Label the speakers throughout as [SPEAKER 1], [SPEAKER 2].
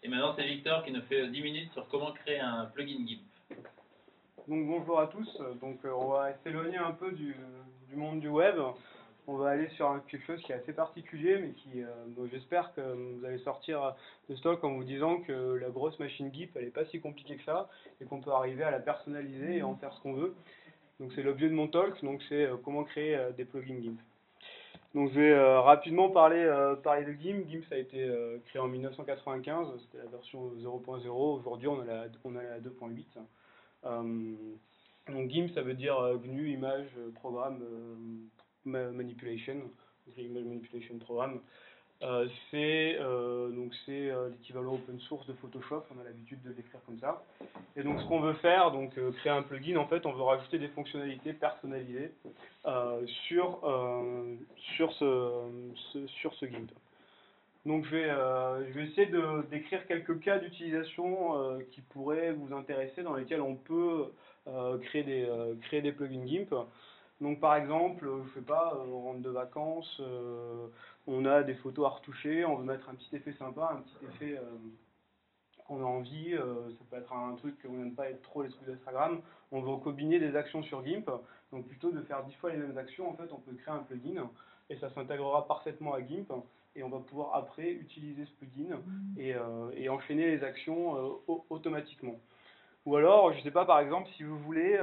[SPEAKER 1] Et maintenant, c'est Victor qui nous fait 10 minutes sur comment créer un plugin GIMP.
[SPEAKER 2] Donc bonjour à tous, on va s'éloigner un peu du monde du web, on va aller sur quelque chose qui est assez particulier, mais j'espère que vous allez sortir de ce talk en vous disant que la grosse machine GIMP elle n'est pas si compliquée que ça, et qu'on peut arriver à la personnaliser et en faire ce qu'on veut. Donc c'est l'objet de mon talk, donc c'est comment créer des plugins GIMP. Donc je vais rapidement parler de GIMP. GIMP ça a été créé en 1995, c'était la version 0.0, aujourd'hui on a la 2.8. Donc GIMP ça veut dire GNU Image Program Manipulation, donc Image Manipulation Program. C'est l'équivalent open source de Photoshop, on a l'habitude de l'écrire comme ça. Et donc ce qu'on veut faire, créer un plugin, en fait on veut rajouter des fonctionnalités personnalisées sur ce GIMP. Donc je vais essayer de décrire quelques cas d'utilisation qui pourraient vous intéresser, dans lesquels on peut créer des plugins GIMP. Donc par exemple, je sais pas, on rentre de vacances, on a des photos à retoucher, on veut mettre un petit effet sympa, un petit effet qu'on a envie, ça peut être un truc qu'on n'aime pas être trop les trucs d'Instagram, on veut combiner des actions sur GIMP, donc plutôt de faire 10 fois les mêmes actions, en fait on peut créer un plugin, et ça s'intégrera parfaitement à GIMP, et on va pouvoir après utiliser ce plugin et enchaîner les actions automatiquement. Ou alors, je ne sais pas, par exemple, si vous voulez,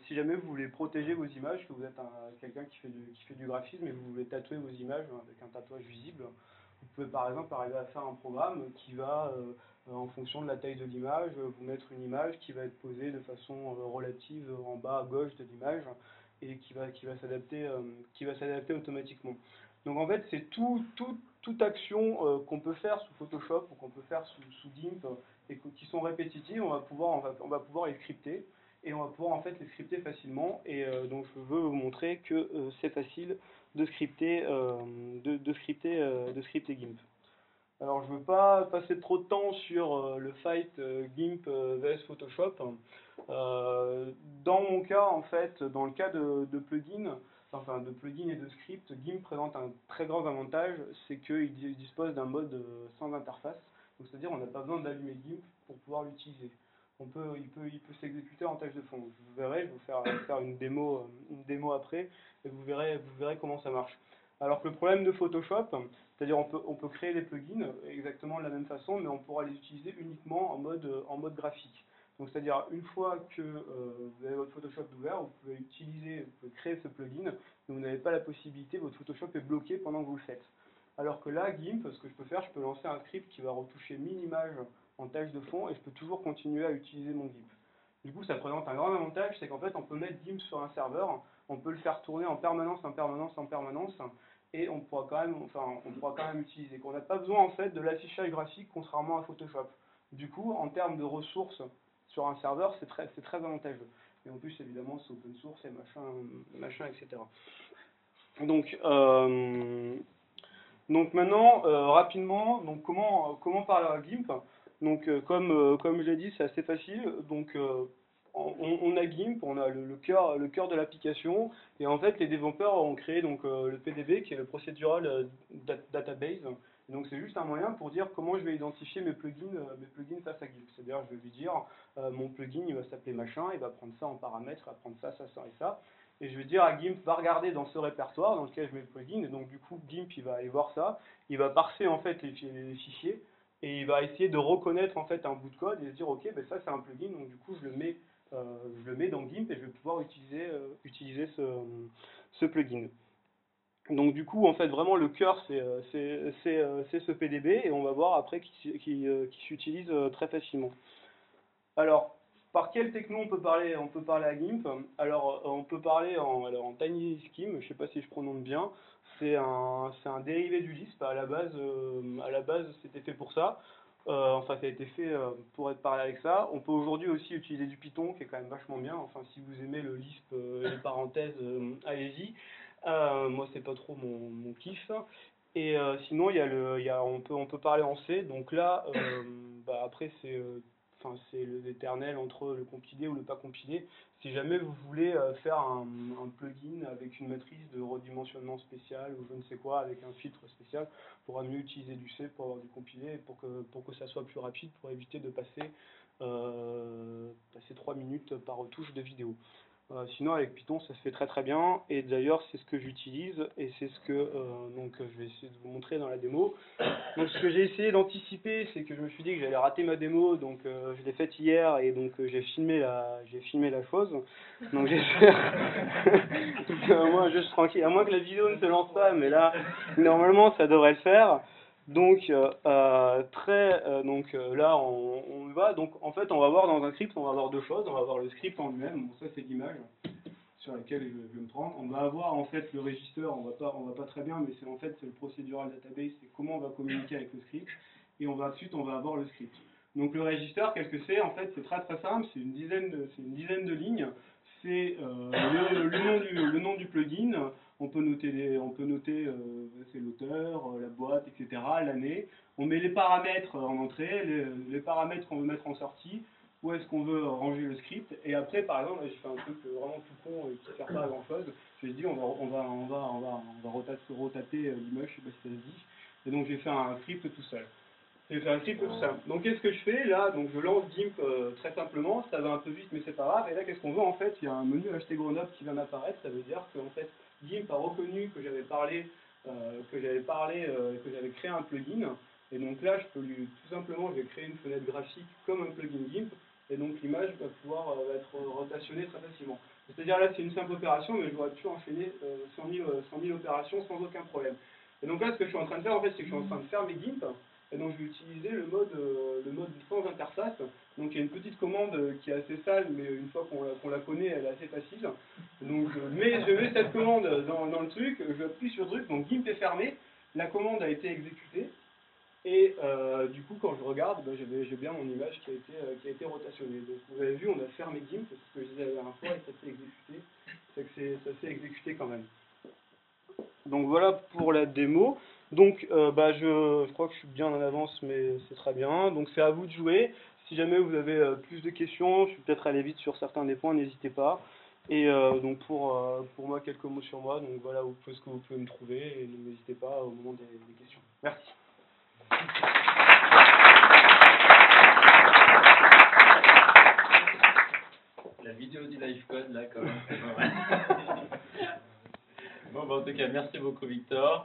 [SPEAKER 2] si jamais vous voulez protéger vos images, que vous êtes quelqu'un qui fait du graphisme et que vous voulez tatouer vos images avec un tatouage visible, vous pouvez par exemple arriver à faire un programme qui va, en fonction de la taille de l'image, vous mettre une image qui va être posée de façon relative en bas à gauche de l'image et qui va s'adapter automatiquement. Donc en fait, c'est toute action qu'on peut faire sous Photoshop ou qu'on peut faire sous GIMP et qui sont répétitives, on va pouvoir les scripter et on va pouvoir en fait les scripter facilement. Et donc je veux vous montrer que c'est facile de scripter GIMP. Alors je ne veux pas passer trop de temps sur le fight GIMP vs Photoshop. Dans mon cas, en fait, dans le cas de plugins, enfin de plugins et de scripts, GIMP présente un très grand avantage, c'est qu'il dispose d'un mode sans interface. Donc c'est-à-dire on n'a pas besoin d'allumer GIMP pour pouvoir l'utiliser. Il peut s'exécuter en tâche de fond. Vous verrez, je vais vous faire une démo après, et vous verrez comment ça marche. Alors que le problème de Photoshop, c'est-à-dire on peut créer des plugins exactement de la même façon, mais on pourra les utiliser uniquement en mode graphique. Donc c'est-à-dire une fois que vous avez votre Photoshop ouvert, vous pouvez créer ce plugin, mais vous n'avez pas la possibilité, votre Photoshop est bloqué pendant que vous le faites. Alors que là, GIMP, ce que je peux faire, je peux lancer un script qui va retoucher 1000 images en tâche de fond et je peux toujours continuer à utiliser mon GIMP. Du coup, ça présente un grand avantage, c'est qu'en fait, on peut mettre GIMP sur un serveur, on peut le faire tourner en permanence, et on pourra quand même utiliser. On n'a pas besoin en fait de l'affichage graphique, contrairement à Photoshop. Du coup, en termes de ressources sur un serveur, c'est très avantageux. Et en plus, évidemment, c'est open source et machin, etc. Donc maintenant, rapidement, donc comment parler à GIMP? Donc comme je l'ai dit, c'est assez facile. Donc on a GIMP, on a le cœur de l'application, et en fait les développeurs ont créé donc le PDB qui est le Procedural Database. Donc c'est juste un moyen pour dire comment je vais identifier mes plugins face à GIMP. C'est-à-dire je vais lui dire mon plugin il va s'appeler machin, il va prendre ça en paramètres, il va prendre ça et ça. Et je vais dire à GIMP, va regarder dans ce répertoire dans lequel je mets le plugin, et donc du coup GIMP il va aller voir ça, il va parser en fait les fichiers, et il va essayer de reconnaître en fait un bout de code et se dire ok ben ça c'est un plugin, donc du coup je le mets dans GIMP et je vais pouvoir utiliser ce plugin. Donc du coup en fait vraiment le cœur c'est ce PDB, et on va voir après qui s'utilise très facilement. Alors, par quelle techno on peut parler à GIMP? Alors, on peut parler en TinyScheme, je ne sais pas si je prononce bien. C'est un dérivé du Lisp. À la base, c'était fait pour ça. Enfin, ça a été fait pour être parlé avec ça. On peut aujourd'hui aussi utiliser du Python, qui est quand même vachement bien. Enfin, si vous aimez le Lisp et les parenthèses, allez-y. Moi, c'est pas trop mon kiff. Et sinon, on peut parler en C. Donc là, après, enfin, c'est l'éternel entre le compilé ou le pas compilé. Si jamais vous voulez faire un plugin avec une matrice de redimensionnement spécial ou je ne sais quoi, avec un filtre spécial, il faudra mieux utiliser du C pour avoir du compilé et pour que ça soit plus rapide, pour éviter de passer 3 minutes par retouche de vidéo. Sinon avec Python ça se fait très très bien, et d'ailleurs c'est ce que j'utilise et c'est ce que donc je vais essayer de vous montrer dans la démo. Donc ce que j'ai essayé d'anticiper, c'est que je me suis dit que j'allais rater ma démo, donc je l'ai faite hier et donc j'ai filmé la chose. Donc j'espère moi juste tranquille, à moins que la vidéo ne se lance pas, mais là normalement ça devrait le faire. Donc là on va, donc en fait on va voir dans un script, on va avoir deux choses. On va avoir le script en lui-même, bon, ça c'est l'image sur laquelle je vais me prendre. On va avoir en fait le register, on va pas très bien, mais c'est en fait c'est le procedural database, c'est comment on va communiquer avec le script, et ensuite on va avoir le script. Donc le register, qu'est-ce que c'est? En fait c'est très très simple, c'est une dizaine de lignes. C'est le nom du plugin. On peut noter c'est l'auteur, la boîte, etc., l'année. On met les paramètres en entrée, les paramètres qu'on veut mettre en sortie, où est-ce qu'on veut ranger le script. Et après, par exemple, je fais un truc vraiment tout con et qui ne sert pas à grand chose. Je dis on va rotater l'image, je sais pas si ça se dit. Et donc j'ai fait un script tout seul. J'ai fait un script tout simple. Donc qu'est-ce que je fais là? Donc je lance GIMP très simplement, ça va un peu vite mais c'est pas grave. Et là qu'est-ce qu'on voit en fait? Il y a un menu HT Grenoble qui vient d'apparaître, ça veut dire que en fait GIMP a reconnu que j'avais créé un plugin. Et donc là je peux tout simplement, je vais créer une fenêtre graphique comme un plugin GIMP, et donc l'image va pouvoir être rotationnée très facilement. C'est-à-dire là c'est une simple opération, mais j'aurais pu enchaîner 100 000 opérations sans aucun problème. Et donc là ce que je suis en train de faire en fait, c'est que je suis en train de faire mes GIMP. Et donc je vais utiliser le mode sans interface. Donc il y a une petite commande qui est assez sale, mais une fois qu'on la connaît, elle est assez facile. Donc je mets cette commande dans le truc, je appuie sur le truc, donc GIMP est fermé, la commande a été exécutée, et du coup quand je regarde, j'ai bien mon image qui a été rotationnée. Donc vous avez vu, on a fermé GIMP, c'est ce que je disais la dernière fois, et ça s'est exécuté. C'est que ça s'est exécuté quand même. Donc voilà pour la démo. Donc je crois que je suis bien en avance, mais c'est très bien. Donc c'est à vous de jouer. Si jamais vous avez plus de questions, je vais peut-être aller vite sur certains des points, n'hésitez pas. Et donc pour moi, quelques mots sur moi. Donc voilà ce que vous pouvez me trouver, et n'hésitez pas au moment des questions. Merci.
[SPEAKER 1] La vidéo du live code là quand même, c'est pas mal. Bon, en tout cas merci beaucoup Victor.